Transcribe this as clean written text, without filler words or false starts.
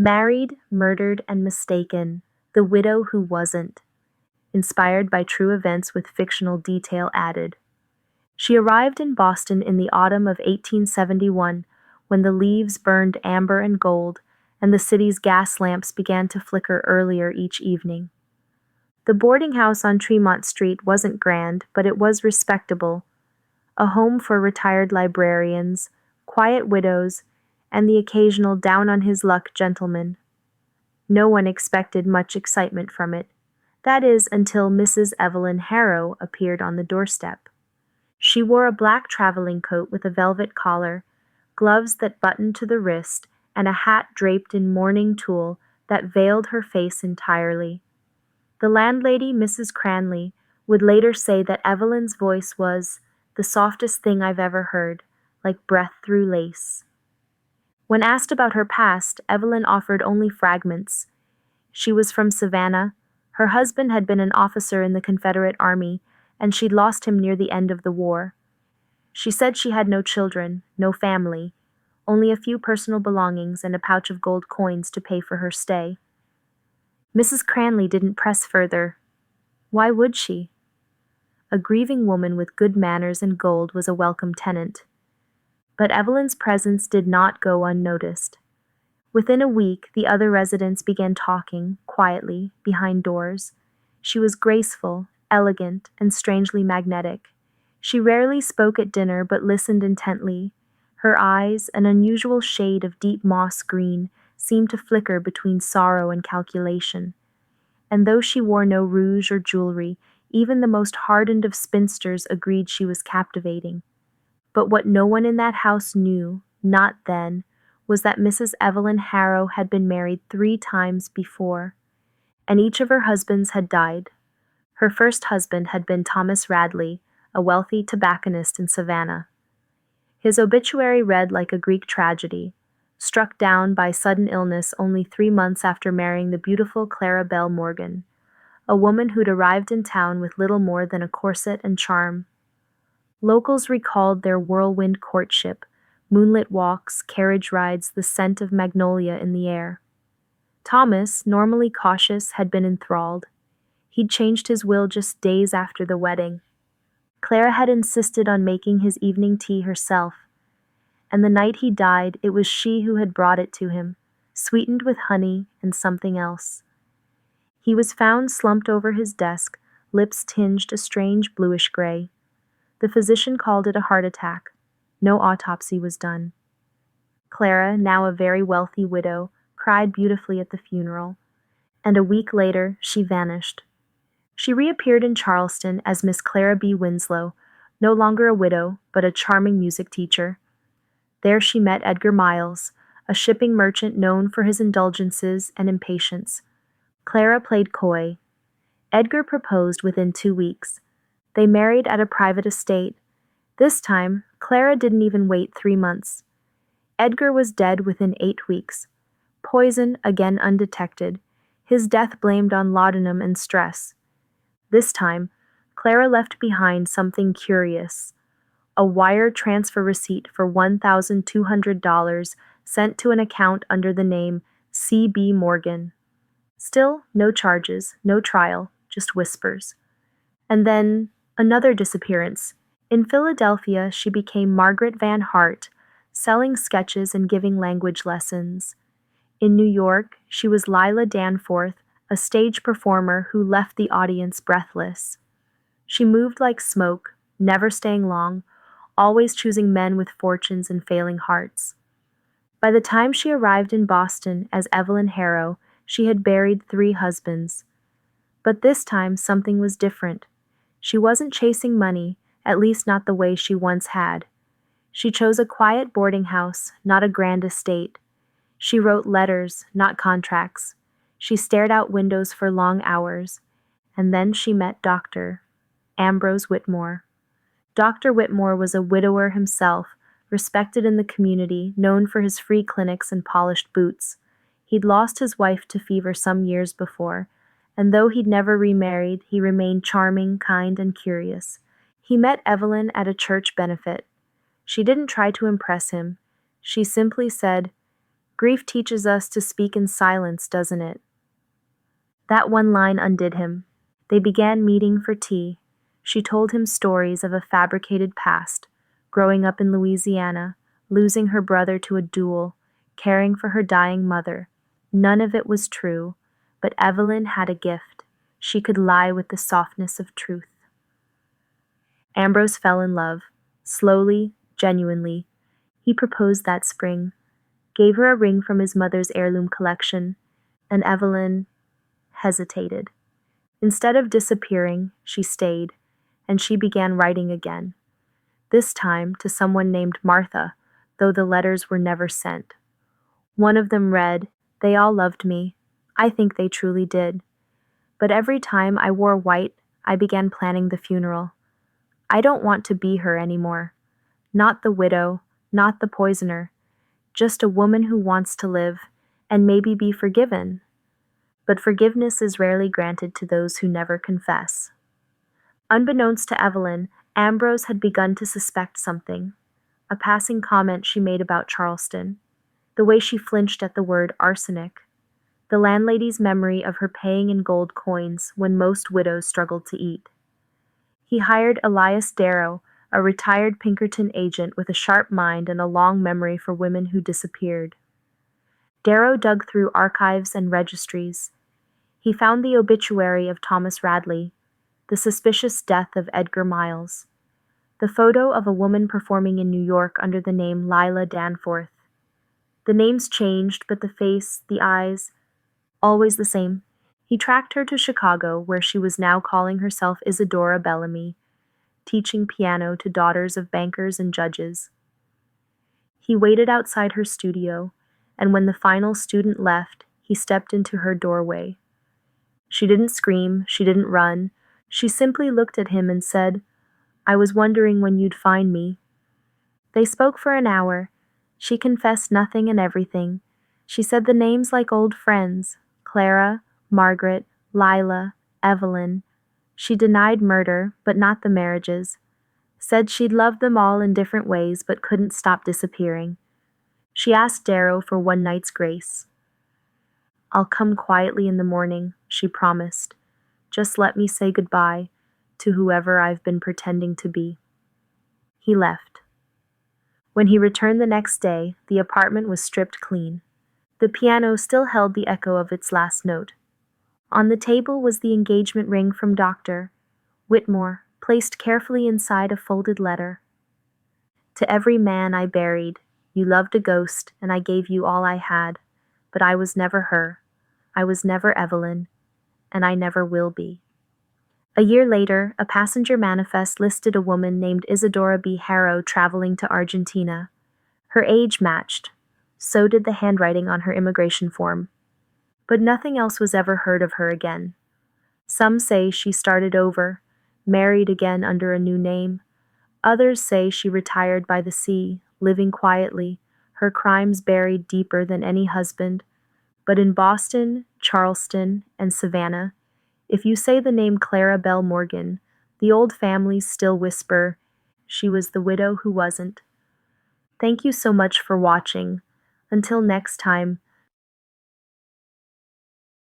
Married, murdered, and mistaken, the widow who wasn't, inspired by true events with fictional detail added. She arrived in Boston in the autumn of 1871 when the leaves burned amber and gold and the city's gas lamps began to flicker earlier each evening. The boarding house on Tremont Street wasn't grand, but it was respectable, a home for retired librarians, quiet widows, and the occasional down-on-his-luck gentleman. No one expected much excitement from it. That is, until Mrs. Evelyn Harrow appeared on the doorstep. She wore a black traveling coat with a velvet collar, gloves that buttoned to the wrist, and a hat draped in mourning tulle that veiled her face entirely. The landlady, Mrs. Cranley, would later say that Evelyn's voice was the softest thing I've ever heard, like breath through lace. When asked about her past, Evelyn offered only fragments. She was from Savannah. Her husband had been an officer in the Confederate Army, and she'd lost him near the end of the war. She said she had no children, no family, only a few personal belongings and a pouch of gold coins to pay for her stay. Mrs. Cranley didn't press further. Why would she? A grieving woman with good manners and gold was a welcome tenant. But Evelyn's presence did not go unnoticed. Within a week, the other residents began talking, quietly, behind doors. She was graceful, elegant, and strangely magnetic. She rarely spoke at dinner but listened intently. Her eyes, an unusual shade of deep moss green, seemed to flicker between sorrow and calculation. And though she wore no rouge or jewelry, even the most hardened of spinsters agreed she was captivating. But what no one in that house knew, not then, was that Mrs. Evelyn Harrow had been married 3 times before, and each of her husbands had died. Her first husband had been Thomas Radley, a wealthy tobacconist in Savannah. His obituary read like a Greek tragedy, struck down by sudden illness only 3 months after marrying the beautiful Clara Belle Morgan, a woman who'd arrived in town with little more than a corset and charm. Locals recalled their whirlwind courtship, moonlit walks, carriage rides, the scent of magnolia in the air. Thomas, normally cautious, had been enthralled. He'd changed his will just days after the wedding. Clara had insisted on making his evening tea herself, and the night he died, it was she who had brought it to him, sweetened with honey and something else. He was found slumped over his desk, lips tinged a strange bluish gray. The physician called it a heart attack. No autopsy was done. Clara, now a very wealthy widow, cried beautifully at the funeral, and a week later she vanished. She reappeared in Charleston as Miss Clara B. Winslow, no longer a widow, but a charming music teacher. There she met Edgar Miles, a shipping merchant known for his indulgences and impatience. Clara played coy. Edgar proposed within 2 weeks. They married at a private estate. This time, Clara didn't even wait 3 months. Edgar was dead within 8 weeks. Poison, again undetected. His death blamed on laudanum and stress. This time, Clara left behind something curious. A wire transfer receipt for $1,200 sent to an account under the name C.B. Morgan. Still, no charges, no trial, just whispers. And then, another disappearance. In Philadelphia, she became Margaret Van Hart, selling sketches and giving language lessons. In New York, she was Lila Danforth, a stage performer who left the audience breathless. She moved like smoke, never staying long, always choosing men with fortunes and failing hearts. By the time she arrived in Boston as Evelyn Harrow, she had buried 3 husbands. But this time something was different. She wasn't chasing money, at least not the way she once had. She chose a quiet boarding house, not a grand estate. She wrote letters, not contracts. She stared out windows for long hours. And then she met Dr. Ambrose Whitmore. Dr. Whitmore was a widower himself, respected in the community, known for his free clinics and polished boots. He'd lost his wife to fever some years before, and though he'd never remarried, he remained charming, kind, and curious. He met Evelyn at a church benefit. She didn't try to impress him. She simply said, Grief teaches us to speak in silence, doesn't it? That one line undid him. They began meeting for tea. She told him stories of a fabricated past, growing up in Louisiana, losing her brother to a duel, caring for her dying mother. None of it was true, but Evelyn had a gift. She could lie with the softness of truth. Ambrose fell in love, slowly, genuinely. He proposed that spring, gave her a ring from his mother's heirloom collection, and Evelyn hesitated. Instead of disappearing, she stayed, and she began writing again, this time to someone named Martha, though the letters were never sent. One of them read, "They all loved me. I think they truly did. But every time I wore white, I began planning the funeral. I don't want to be her anymore. Not the widow, not the poisoner. Just a woman who wants to live, and maybe be forgiven." But forgiveness is rarely granted to those who never confess. Unbeknownst to Evelyn, Ambrose had begun to suspect something. A passing comment she made about Charleston, the way she flinched at the word arsenic, the landlady's memory of her paying in gold coins when most widows struggled to eat. He hired Elias Darrow, a retired Pinkerton agent with a sharp mind and a long memory for women who disappeared. Darrow dug through archives and registries. He found the obituary of Thomas Radley, the suspicious death of Edgar Miles, the photo of a woman performing in New York under the name Lila Danforth. The names changed, but the face, the eyes, always the same. He tracked her to Chicago, where she was now calling herself Isadora Bellamy, teaching piano to daughters of bankers and judges. He waited outside her studio, and when the final student left, he stepped into her doorway. She didn't scream, she didn't run. She simply looked at him and said, "I was wondering when you'd find me." They spoke for an hour. She confessed nothing and everything. She said the names like old friends, Clara, Margaret, Lila, Evelyn. She denied murder, but not the marriages. Said she'd loved them all in different ways, but couldn't stop disappearing. She asked Darrow for one night's grace. "I'll come quietly in the morning," she promised. "Just let me say goodbye to whoever I've been pretending to be." He left. When he returned the next day, the apartment was stripped clean. The piano still held the echo of its last note. On the table was the engagement ring from Dr. Whitmore, placed carefully inside a folded letter. "To every man I buried, you loved a ghost, and I gave you all I had. But I was never her. I was never Evelyn, and I never will be." A year later, a passenger manifest listed a woman named Isadora B. Harrow traveling to Argentina. Her age matched. So did the handwriting on her immigration form. But nothing else was ever heard of her again. Some say she started over, married again under a new name. Others say she retired by the sea, living quietly, her crimes buried deeper than any husband. But in Boston, Charleston, and Savannah, if you say the name Clara Belle Morgan, the old families still whisper, "She was the widow who wasn't." Thank you so much for watching. Until next time,